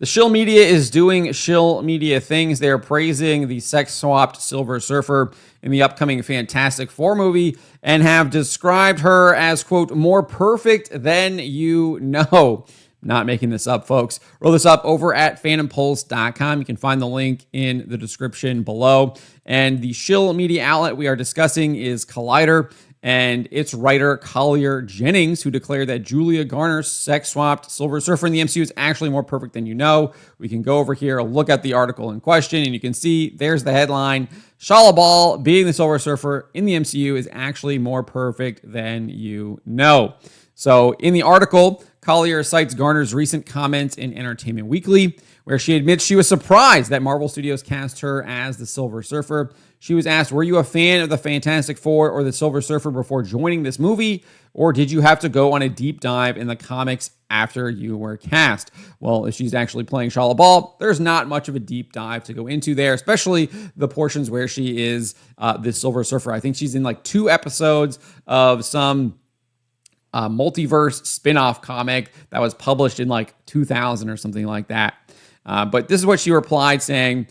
The Shill Media is doing Shill Media things. They're praising the sex-swapped Silver Surfer in the upcoming Fantastic Four movie and have described her as, quote, more perfect than you know. Not making this up, folks. Roll this up over at phantompulse.com. You can find the link in the description below. And the Shill Media outlet we are discussing is Collider, and its writer Collier Jennings, who declared that Julia Garner's sex-swapped Silver Surfer in the MCU is actually more perfect than you know. We can go over here, look at the article in question, and you can see there's the headline. Shala Bal, being the Silver Surfer in the MCU, is actually more perfect than you know. So in the article, Collier cites Garner's recent comments in Entertainment Weekly, where she admits she was surprised that Marvel Studios cast her as the Silver Surfer. She was asked, were you a fan of the Fantastic Four or the Silver Surfer before joining this movie, or did you have to go on a deep dive in the comics after you were cast? Well, if she's actually playing Shala Bal, there's not much of a deep dive to go into there, especially the portions where she is the Silver Surfer. I think she's in like 2 episodes of some multiverse spin-off comic that was published in like 2000 or something like that. But this is what she replied, saying,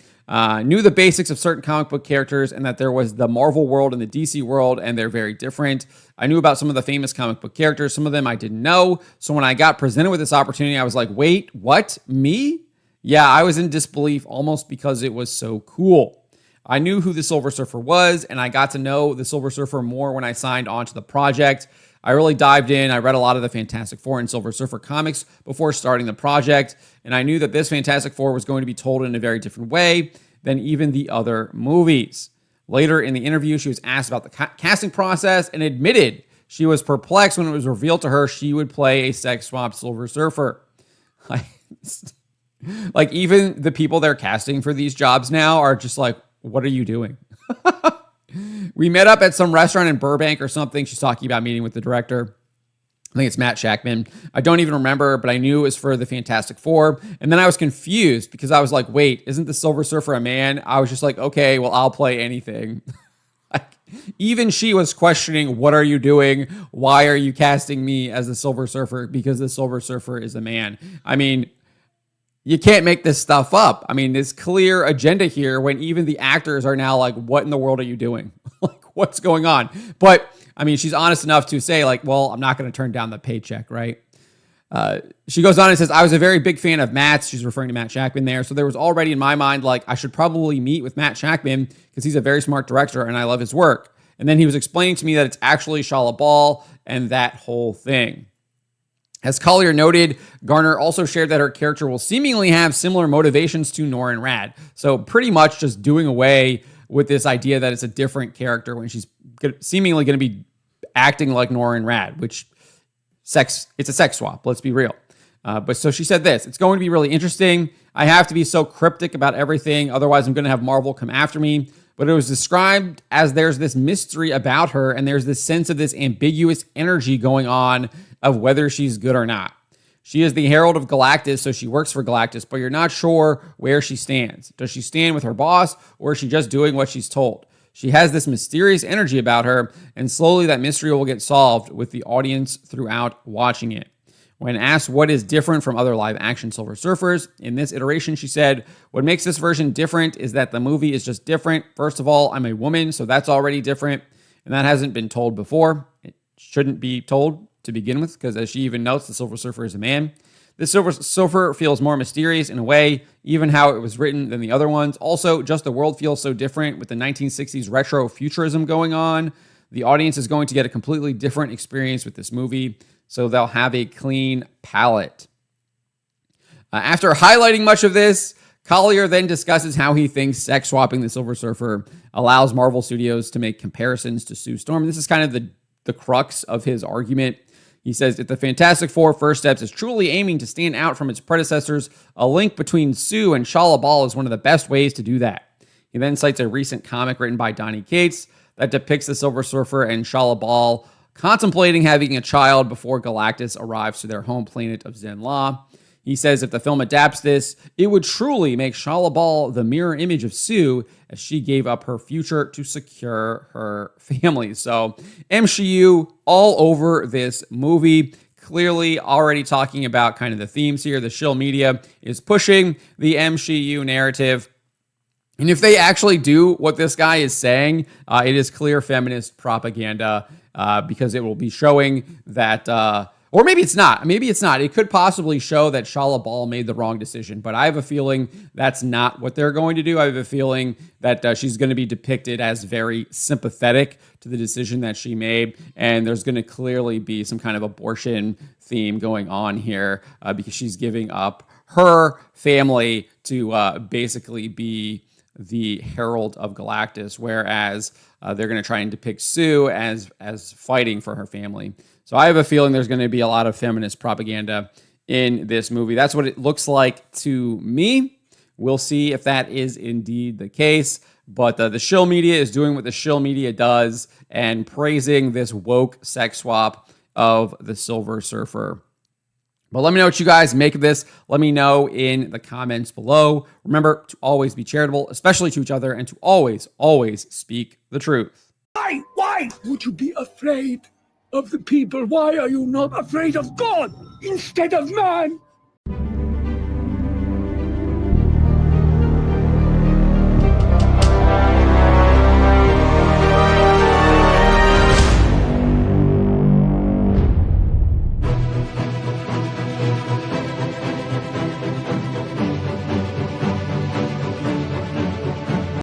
knew the basics of certain comic book characters and that there was the Marvel world and the DC world, and they're very different. I knew about some of the famous comic book characters. Some of them I didn't know. So when I got presented with this opportunity, I was like, wait, what? Me? Yeah, I was in disbelief almost because it was so cool. I knew who the Silver Surfer was, and I got to know the Silver Surfer more when I signed on to the project. I really dived in. I read a lot of the Fantastic Four and Silver Surfer comics before starting the project, and I knew that this Fantastic Four was going to be told in a very different way than even the other movies. Later in the interview, she was asked about the casting process and admitted she was perplexed when it was revealed to her she would play a sex-swapped Silver Surfer. Like, even the people they're casting for these jobs now are just like, what are you doing? We met up at some restaurant in Burbank or something. She's talking about meeting with the director. I think it's Matt Shackman. I don't even remember, but I knew it was for the Fantastic Four. And then I was confused because I was like, wait, isn't the Silver Surfer a man? I was just like, okay, well, I'll play anything. Even she was questioning, what are you doing? Why are you casting me as the Silver Surfer? Because the Silver Surfer is a man. I mean, you can't make this stuff up. I mean, there's clear agenda here when even the actors are now like, what in the world are you doing? Like, what's going on? But, I mean, she's honest enough to say, like, well, I'm not going to turn down the paycheck, right? She goes on and says, I was a very big fan of Matt's. She's referring to Matt Shackman there. So there was already in my mind, like, I should probably meet with Matt Shackman because he's a very smart director and I love his work. And then he was explaining to me that it's actually Shala Bal and that whole thing. As Collier noted, Garner also shared that her character will seemingly have similar motivations to Norrin Radd. So pretty much just doing away with this idea that it's a different character when she's seemingly going to be acting like Norrin Radd, which it's a sex swap, let's be real. But so she said this, it's going to be really interesting. I have to be so cryptic about everything, otherwise I'm going to have Marvel come after me. But it was described as there's this mystery about her and there's this sense of this ambiguous energy going on of whether she's good or not. She is the Herald of Galactus, so she works for Galactus, but you're not sure where she stands. Does she stand with her boss, or is she just doing what she's told? She has this mysterious energy about her, and slowly that mystery will get solved with the audience throughout watching it. When asked what is different from other live-action Silver Surfers, in this iteration, she said, what makes this version different is that the movie is just different. First of all, I'm a woman, so that's already different, and that hasn't been told before. It shouldn't be told to begin with, because as she even notes, the Silver Surfer is a man. This Silver Surfer feels more mysterious in a way, even how it was written, than the other ones. Also, just the world feels so different with the 1960s retro futurism going on. The audience is going to get a completely different experience with this movie, so they'll have a clean palette. After highlighting much of this, Collier then discusses how he thinks sex swapping the Silver Surfer allows Marvel Studios to make comparisons to Sue Storm. This is kind of the crux of his argument. He says, if the Fantastic Four First Steps is truly aiming to stand out from its predecessors, a link between Sue and Shala Bal is one of the best ways to do that. He then cites a recent comic written by Donny Cates that depicts the Silver Surfer and Shala Bal contemplating having a child before Galactus arrives to their home planet of Zenn-La. He says if the film adapts this, it would truly make Shala Bal the mirror image of Sue as she gave up her future to secure her family. So MCU all over this movie. clearly already talking about kind of the themes here. The Shill media is pushing the MCU narrative. And if they actually do what this guy is saying, it is clear feminist propaganda because it will be showing that, or maybe it's not. Maybe it's not. It could possibly show that Shala Bal made the wrong decision, but I have a feeling that's not what they're going to do. I have a feeling that she's going to be depicted as very sympathetic to the decision that she made, and there's going to clearly be some kind of abortion theme going on here because she's giving up her family to basically be the Herald of Galactus, whereas they're going to try and depict Sue as fighting for her family. So I have a feeling there's going to be a lot of feminist propaganda in this movie. That's what it looks like to me. We'll see if that is indeed the case. But the Shill media is doing what the Shill media does and praising this woke sex swap of the Silver Surfer. But let me know what you guys make of this. Let me know in the comments below. Remember to always be charitable, especially to each other, and to always, always speak the truth. Why would you be afraid of the people? Why are you not afraid of God instead of man?